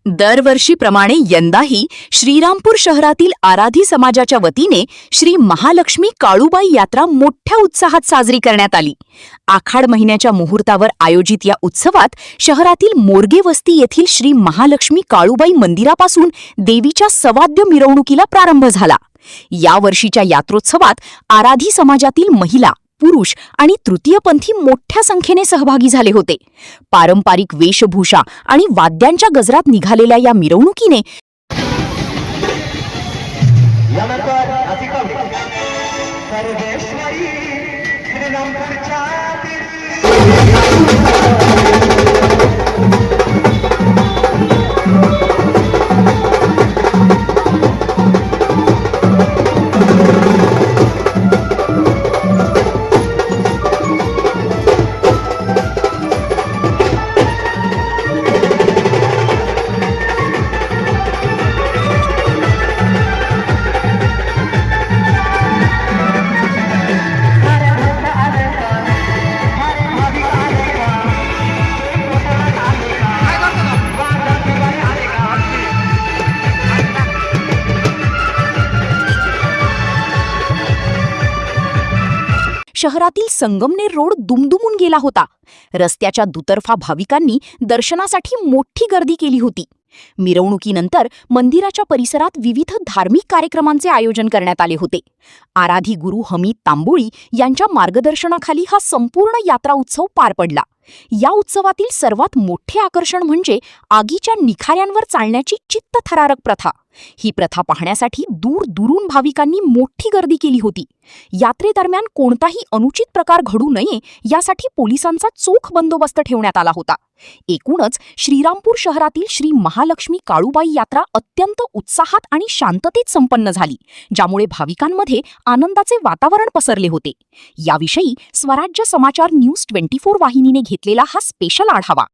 दरवर्षीप्रमाणे यंदाही श्रीरामपूर शहरातील आराधी समाजाच्या वतीने श्री महालक्ष्मी काळूबाई यात्रा मोठ्या उत्साहात साजरी करण्यात आली। आखाड महिन्याच्या मुहूर्तावर आयोजित या उत्सवात शहरातील मोरगे वस्ती येथील श्री महालक्ष्मी काळूबाई मंदिरापासून देवीच्या सवाद्य मिरवणुकीला प्रारंभ झाला। या वर्षीच्या यात्रोत्सवात आराधी समाजातील महिला, पुरुष आणि तृतीयपंथी मोठ्या संख्येने सहभागी झाले होते। पारंपरिक वेशभूषा आणि वाद्यांच्या गजरात निघालेल्या या मिरवणुकीने शहरातील संगमनेर रोड दुमदुमून गेला होता। रस्त्याच्या दुतर्फा भाविकांनी दर्शनासाठी मोठी गर्दी केली होती। मिरवणुकीनंतर मंदिराच्या परिसरात विविध धार्मिक कार्यक्रमांचे आयोजन करण्यात आले होते। आराधी गुरु हमीद तांबोळी यांच्या मार्गदर्शनाखाली हा संपूर्ण यात्रा उत्सव पार पडला। या उत्सवातील सर्वात मोठे आकर्षण म्हणजे आगीच्या निखाऱ्यांवर चालण्याची चित्तथरारक प्रथा। ही प्रथा पाहण्यासाठी दूर दूरून भाविकांनी मोठी गर्दी केली होती। यात्रेदरम्यान कोणताही अनुचित प्रकार घडू नये यासाठी पोलिसांचा चोख बंदोबस्त ठेवण्यात आला होता। एकूणच श्रीरामपूर शहरातील श्री महालक्ष्मी काळूबाई यात्रा अत्यंत उत्साहात आणि शांततेत संपन्न झाली, ज्यामुळे भाविकांमध्ये आनंदाचे वातावरण पसरले होते। याविषयी स्वराज्य समाचार न्यूज 24 वाहिनीने घेतलेला हा स्पेशल आढावा।